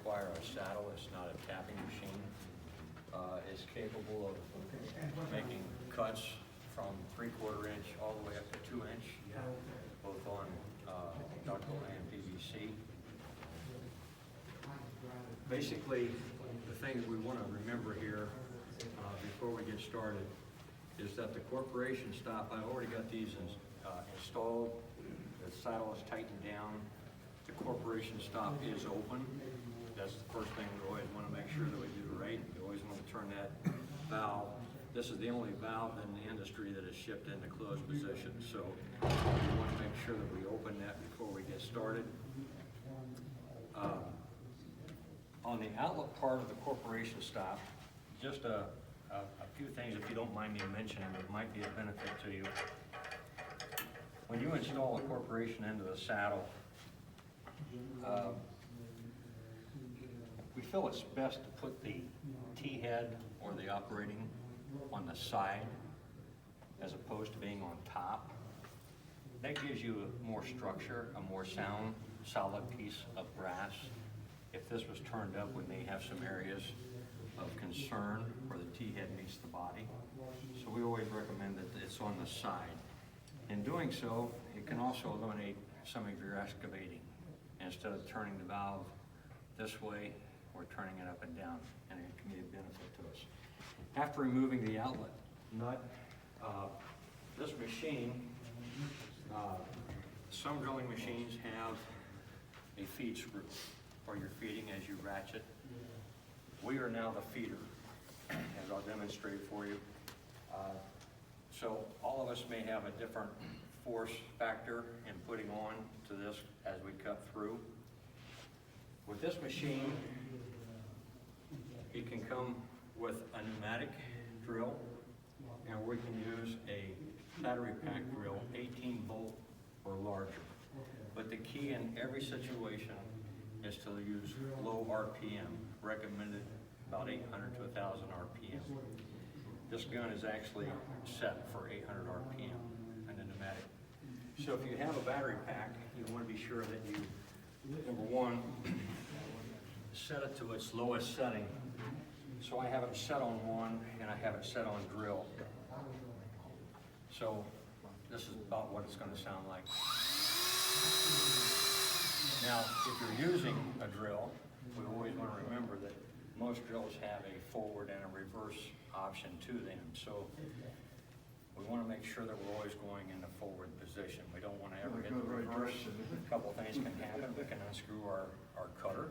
require a saddle. It's not a tapping machine. It's capable of making cuts from 3/4 inch all the way up to 2 inch, both on ductile and PVC. Basically, the things we want to remember here before we get started is that the corporation stop, I've already got these installed. The saddle is tightened down. The corporation stop is open. That's the first thing we always want to make sure that we do right. We always want to turn that valve. This is the only valve in the industry that is shipped into closed position. So we want to make sure that we open that before we get started. On the outlet part of the corporation stop, just a few things, if you don't mind me mentioning, that might be a benefit to you. When you install a corporation into the saddle, we feel it's best to put the T-head or the operating on the side as opposed to being on top. That gives you more structure, a more sound, solid piece of brass. If this was turned up, we may have some areas of concern where the T-head meets the body. So we always recommend that it's on the side. In doing so, it can also eliminate some of your excavating. Instead of turning the valve this way, we're turning it up and down, and it can be a benefit to us. After removing the outlet nut, this machine, some drilling machines have a feed screw for your feeding as you ratchet. We are now the feeder, as I'll demonstrate for you. So all of us may have a different force factor in putting on to this as we cut through. With this machine, it can come with a pneumatic drill, and we can use a battery pack drill, 18 volt or larger. But the key in every situation is to use low RPM, recommended about 800 to 1,000 RPM. This gun is actually set for 800 RPM and a pneumatic. So if you have a battery pack, you want to be sure that you, number one, set it to its lowest setting. So I have it set on 1 and I have it set on drill. So this is about what it's going to sound like. Now, if you're using a drill, we always want to remember that most drills have a forward and a reverse option to them. So we want to make sure that we're always going in the forward position. We don't want to ever hit the reverse. A couple things can happen. We can unscrew our cutter.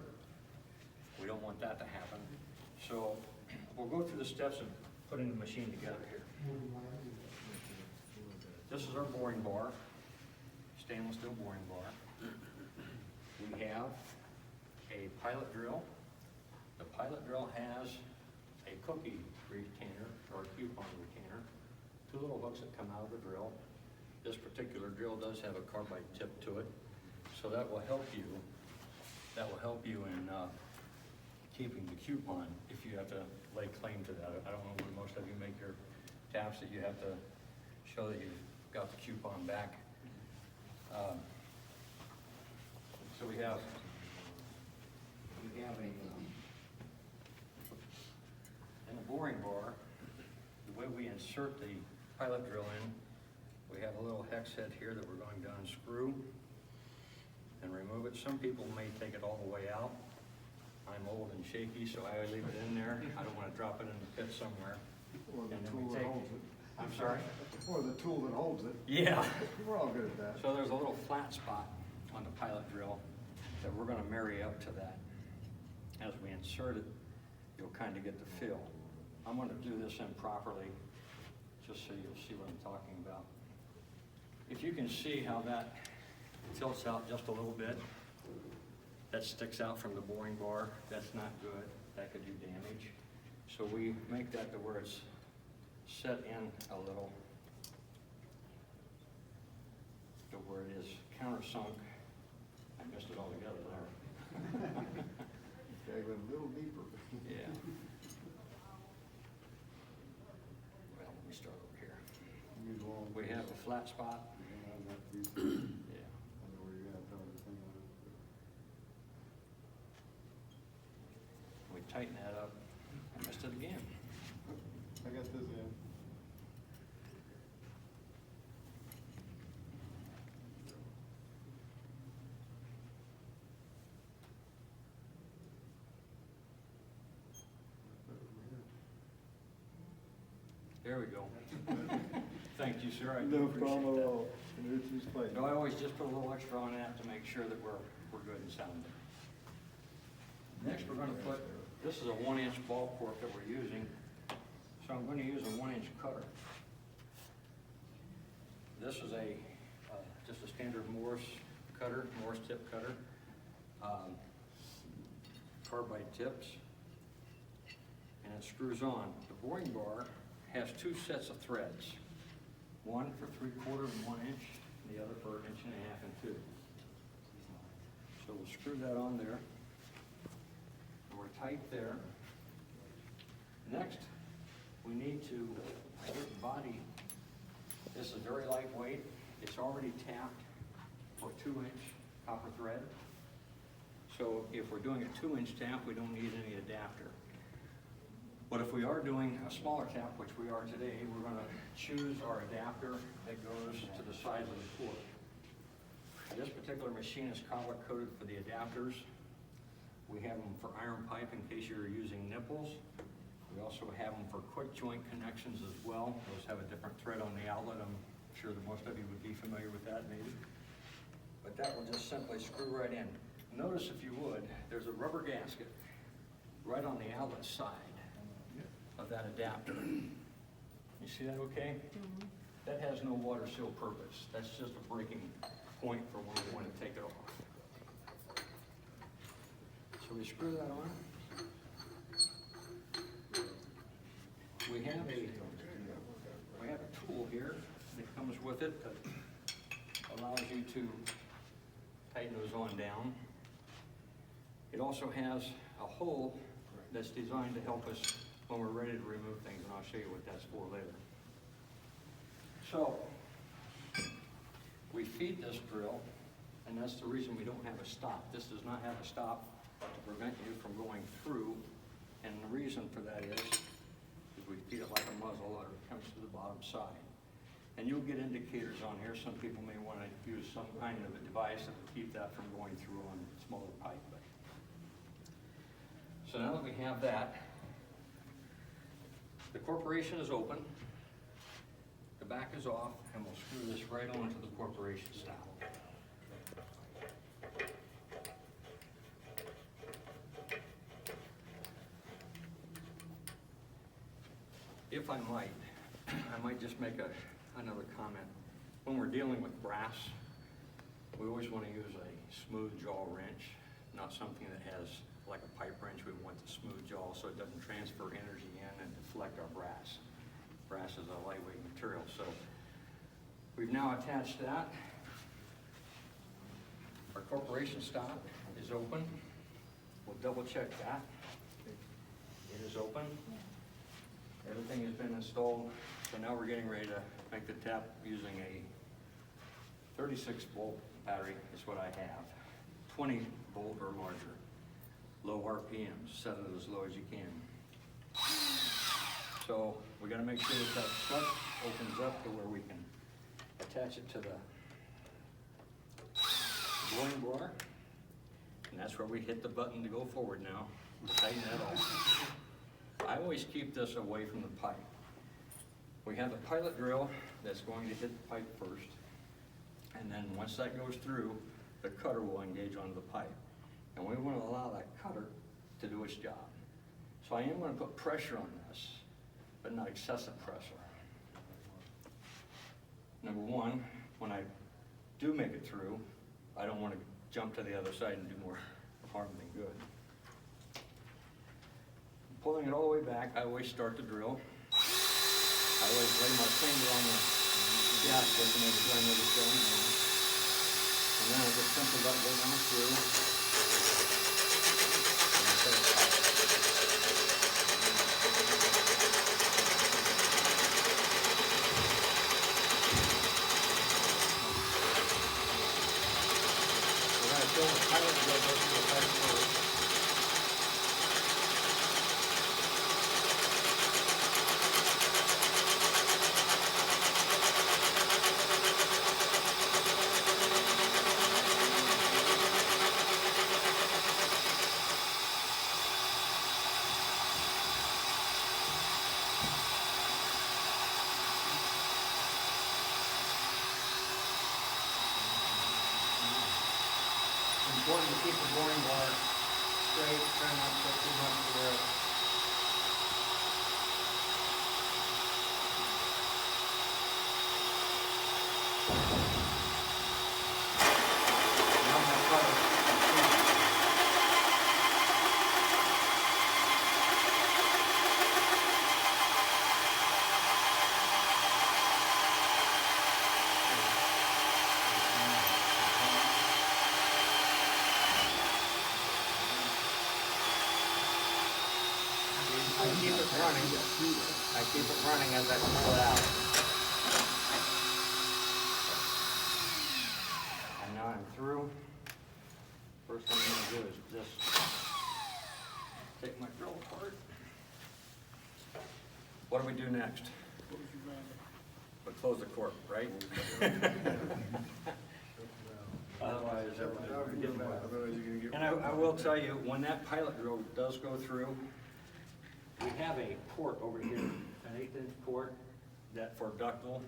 We don't want that to happen. So we'll go through the steps of putting the machine together here. This is our boring bar, stainless steel boring bar. We have a pilot drill. The pilot drill has a cookie retainer or a coupon retainer, 2 little hooks that come out of the drill. This particular drill does have a carbide tip to it, so that will help you. That will help you in keeping the coupon if you have to lay claim to that. I don't know where most of you make your taps that you have to show that you've got the coupon back. So we have in the boring bar, the way we insert the pilot drill in, we have a little hex head here that we're going to unscrew and remove it. Some people may take it all the way out. I'm old and shaky, so I leave it in there. I don't want to drop it in the pit somewhere. Or the tool that holds it. I'm sorry? Or the tool that holds it. Yeah. We're all good at that. So there's a little flat spot on the pilot drill that we're going to marry up to that. As we insert it, you'll kind of get the feel. I'm going to do this in properly, just so you'll see what I'm talking about. If you can see how that tilts out just a little bit, that sticks out from the boring bar, that's not good. That could do damage. So we make that to where it's set in a little, to where it is countersunk. I missed it all together there. Okay, went a little deeper. Yeah. Well, let me start over here. We have a flat spot. Yeah. tighten that up. I missed it again. I got this in. There we go. Thank you, sir. I do No appreciate problem that. at all. It's just fine. No, I always just put a little extra on that to make sure that we're good and sound. Next, we're gonna put, this is a 1-inch ball cork that we're using, so I'm gonna use a 1-inch cutter. This is just a standard Morse cutter, Morse tip cutter. Carbide tips, and it screws on. The boring bar has 2 sets of threads, one for 3/4 and 1 inch, and the other for 1.5 inches and 2. So we'll screw that on there. And we're tight there. Next, we need to get the body. This is very lightweight. It's already tapped for 2-inch copper thread. So if we're doing a 2-inch tap, we don't need any adapter. But if we are doing a smaller tap, which we are today, we're going to choose our adapter that goes to the size of the cord. This particular machine is color coded for the adapters. We have them for iron pipe in case you're using nipples. We also have them for quick joint connections as well. Those have a different thread on the outlet. I'm sure that most of you would be familiar with that maybe. But that will just simply screw right in. Notice, if you would, there's a rubber gasket right on the outlet side of that adapter. You see that okay? Mm-hmm., that has no water seal purpose. That's just a breaking point for when we want to take it off. So we screw that on. We have a tool here that comes with it that allows you to tighten those on down. It also has a hole that's designed to help us when we're ready to remove things, and I'll show you what that's for later. So, we feed this drill, and that's the reason we don't have a stop. This does not have a stop to prevent you from going through, and the reason for that is we feed it like a muzzle, or it comes to the bottom side. And you'll get indicators on here. Some people may want to use some kind of a device that will keep that from going through on smaller pipe. So now that we have that, the corporation is open, the back is off, and we'll screw this right onto the corporation style. If I might just make another comment. When we're dealing with brass, we always want to use a smooth jaw wrench, not something that has like a pipe wrench. We want the smooth jaw so it doesn't transfer energy in and deflect our brass. Brass is a lightweight material, so we've now attached that. Our corporation stop is open. We'll double check that. It is open. Everything has been installed, so now we're getting ready to make the tap using a 36-volt battery is what I have. 20 volt or larger. Low RPMs, set it as low as you can. So we got to make sure that that stud opens up to where we can attach it to the blowing bar. And that's where we hit the button to go forward now. Tighten that off. I always keep this away from the pipe. We have the pilot drill that's going to hit the pipe first. And then once that goes through, the cutter will engage onto the pipe. And we want to allow that cutter to do its job. So I am going to put pressure on this, but not excessive pressure. Number one, when I do make it through, I don't want to jump to the other side and do more harm than good. Pulling it all the way back, I always start the drill. I always lay my finger on the gasket to make sure I know what's going on. And then I just simply let it go down through. We're going to fill the pilot drill to the pipe first. important to keep the boring bar straight, try not to put too much to there. Now I'm gonna cut it. I keep it running. I keep it running as I pull it out. And now I'm through. First thing I'm gonna do is just take my drill apart. What do we do next? We close the cork, right? Otherwise, everybody's gonna get mad. Otherwise you're gonna get. And I will tell you, when that pilot drill does go through, we have a port over here, an 1/8" port, that for ductile,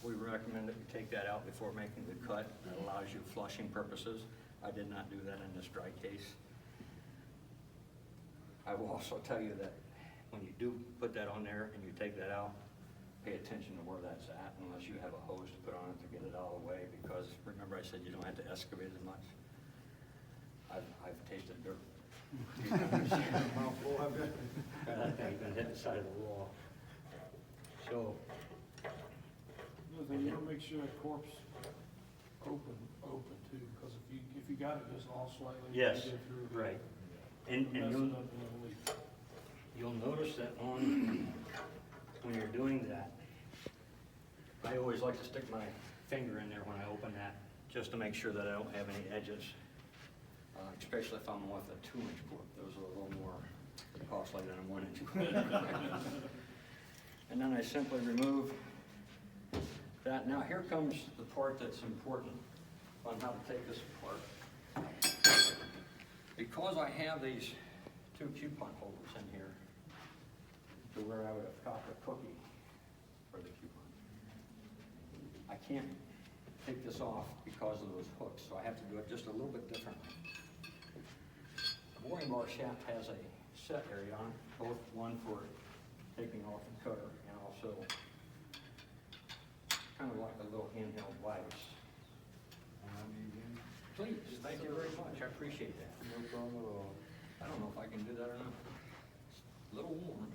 we recommend that you take that out before making the cut. It allows you flushing purposes. I did not do that in this dry case. I will also tell you that when you do put that on there and you take that out, pay attention to where that's at unless you have a hose to put on it to get it all the way, because remember I said you don't have to excavate as much. I've tasted dirt. Mouthful, I've got. That thing's gonna hit the side of the wall. So, Another thing, you wanna make sure that corpse open too, because if you got it just all slightly. yes, you go through, right. And mess it you'll, up in a leak. you'll notice that when you're doing that, I always like to stick my finger in there when I open that, just to make sure that I don't have any edges. Especially if I'm with a 2" cork, those are a little more costly than a 1" And then I simply remove that. Now here comes the part that's important on how to take this apart. Because I have these 2 coupon holders in here, to where I would have caught the cookie for the coupon. I can't take this off because of those hooks, so I have to do it just a little bit differently. The boring bar shaft has a set area on it, both one for taking off the cutter and also kind of like a little handheld device. Please, thank you very much, I appreciate that. No problem at all. I don't know if I can do that or not. It's a little warm.